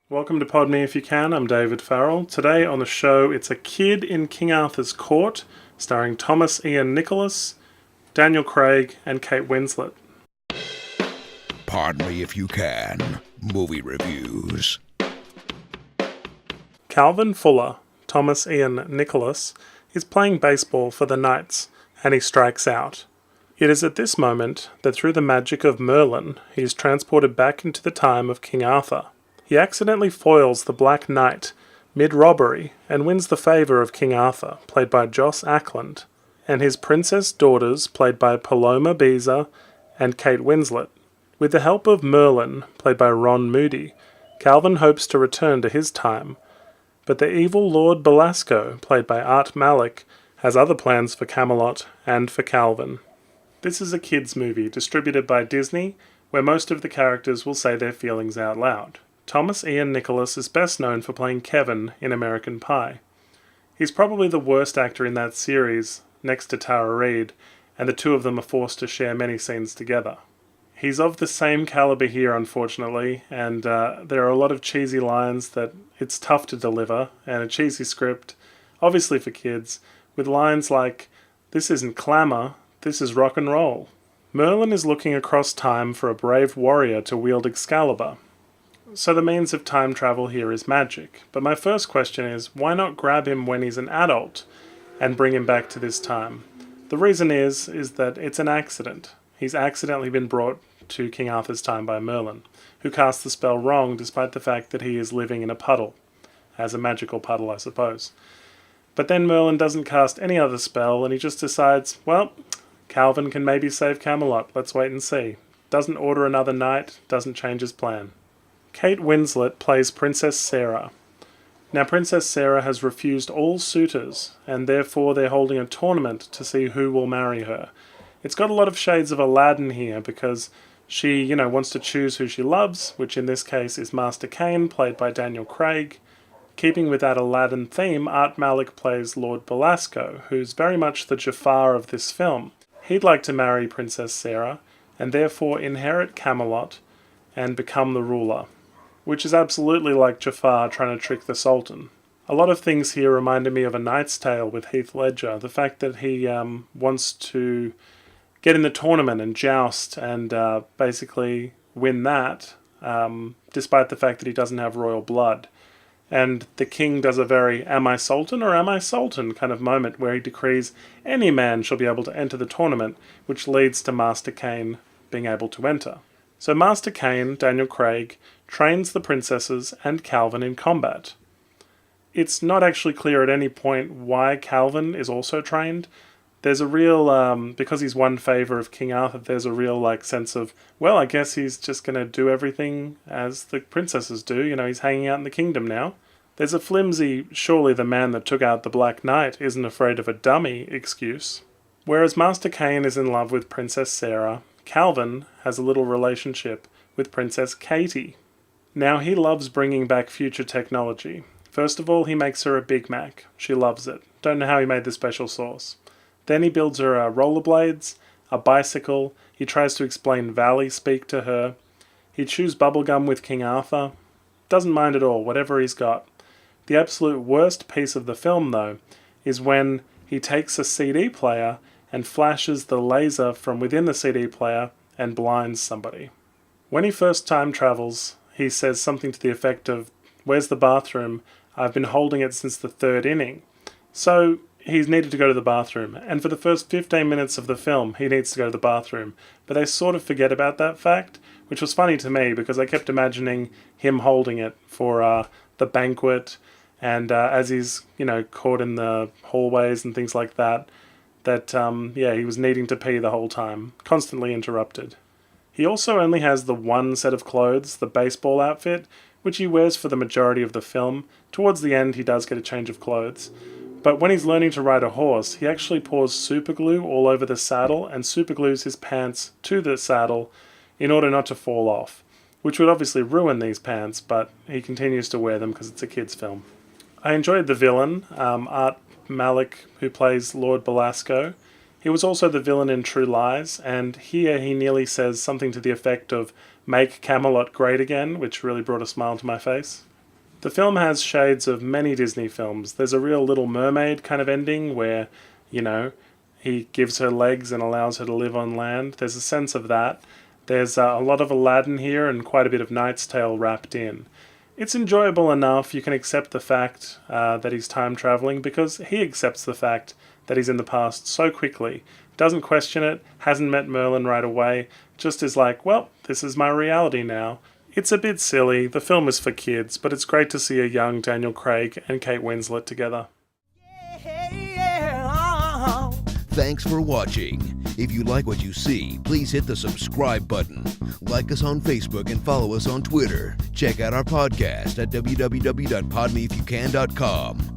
Welcome to Pod Me If You Can, I'm David Farrell. Today on the show, it's A Kid in King Arthur's Court, starring Thomas Ian Nicholas, Daniel Craig, and Kate Winslet. Pardon Me If You Can, movie reviews. Calvin Fuller, Thomas Ian Nicholas, is playing baseball for the Knights, and he strikes out. It is at this moment that through the magic of Merlin, he is transported back into the time of King Arthur. He accidentally foils the Black Knight mid-robbery and wins the favour of King Arthur, played by Joss Ackland, and his princess daughters, played by Paloma Beza and Kate Winslet. With the help of Merlin, played by Ron Moody, Calvin hopes to return to his time, but the evil Lord Belasco, played by Art Malik, has other plans for Camelot and for Calvin. This is a kids' movie distributed by Disney, where most of the characters will say their feelings out loud. Thomas Ian Nicholas is best known for playing Kevin in American Pie. He's probably the worst actor in that series, next to Tara Reid, and the two of them are forced to share many scenes together. He's of the same caliber here, unfortunately, and there are a lot of cheesy lines that it's tough to deliver, and a cheesy script, obviously for kids, with lines like, "This isn't clamour, this is rock and roll." Merlin is looking across time for a brave warrior to wield Excalibur. So the means of time travel here is magic. But my first question is, why not grab him when he's an adult and bring him back to this time? The reason is that it's an accident. He's accidentally been brought to King Arthur's time by Merlin, who cast the spell wrong despite the fact that he is living in a puddle. As a magical puddle, I suppose. But then Merlin doesn't cast any other spell and he just decides, well, Calvin can maybe save Camelot, let's wait and see. Doesn't order another knight, doesn't change his plan. Kate Winslet plays Princess Sarah. Now, Princess Sarah has refused all suitors, and therefore they're holding a tournament to see who will marry her. It's got a lot of shades of Aladdin here, because she, wants to choose who she loves, which in this case is Master Kane, played by Daniel Craig. Keeping with that Aladdin theme, Art Malik plays Lord Belasco, who's very much the Jafar of this film. He'd like to marry Princess Sarah, and therefore inherit Camelot and become the ruler, which is absolutely like Jafar trying to trick the Sultan. A lot of things here reminded me of A Knight's Tale with Heath Ledger. The fact that he wants to get in the tournament and joust and basically win that, despite the fact that he doesn't have royal blood. And the king does a very am I Sultan or am I Sultan kind of moment where he decrees any man shall be able to enter the tournament, which leads to Master Kane being able to enter. So Master Kane, Daniel Craig, trains the princesses and Calvin in combat. It's not actually clear at any point why Calvin is also trained. There's a real, because he's won favour of King Arthur, there's a real sense of, well, I guess he's just going to do everything as the princesses do. He's hanging out in the kingdom now. There's a flimsy, surely the man that took out the Black Knight isn't afraid of a dummy excuse. Whereas Master Kane is in love with Princess Sarah, Calvin has a little relationship with Princess Katie. Now, he loves bringing back future technology. First of all, he makes her a Big Mac. She loves it. Don't know how he made the special sauce. Then he builds her rollerblades, a bicycle. He tries to explain Valley speak to her. He chews bubblegum with King Arthur. Doesn't mind at all, whatever he's got. The absolute worst piece of the film, though, is when he takes a CD player and flashes the laser from within the CD player and blinds somebody. When he first time travels, he says something to the effect of, "Where's the bathroom? I've been holding it since the third inning." So he's needed to go to the bathroom, and for the first 15 minutes of the film, he needs to go to the bathroom. But they sort of forget about that fact, which was funny to me because I kept imagining him holding it for the banquet, and as he's, caught in the hallways and things like that, he was needing to pee the whole time, constantly interrupted. He also only has the one set of clothes, the baseball outfit, which he wears for the majority of the film. Towards the end, he does get a change of clothes. But when he's learning to ride a horse, he actually pours superglue all over the saddle and superglues his pants to the saddle in order not to fall off, which would obviously ruin these pants, but he continues to wear them because it's a kid's film. I enjoyed the villain, Art Malik, who plays Lord Belasco. He was also the villain in True Lies, and here he nearly says something to the effect of "Make Camelot great again," which really brought a smile to my face. The film has shades of many Disney films. There's a real Little Mermaid kind of ending where, he gives her legs and allows her to live on land. There's a sense of that. There's a lot of Aladdin here and quite a bit of Knight's Tale wrapped in. It's enjoyable enough. You can accept the fact that he's time traveling because he accepts the fact that he's in the past so quickly. Doesn't question it, hasn't met Merlin right away, just is like, well, this is my reality now. It's a bit silly, the film is for kids, but it's great to see a young Daniel Craig and Kate Winslet together. Thanks for watching. If you like what you see, please hit the subscribe button. Like us on Facebook and follow us on Twitter. Check out our podcast at www.podmeyifyoucan.com.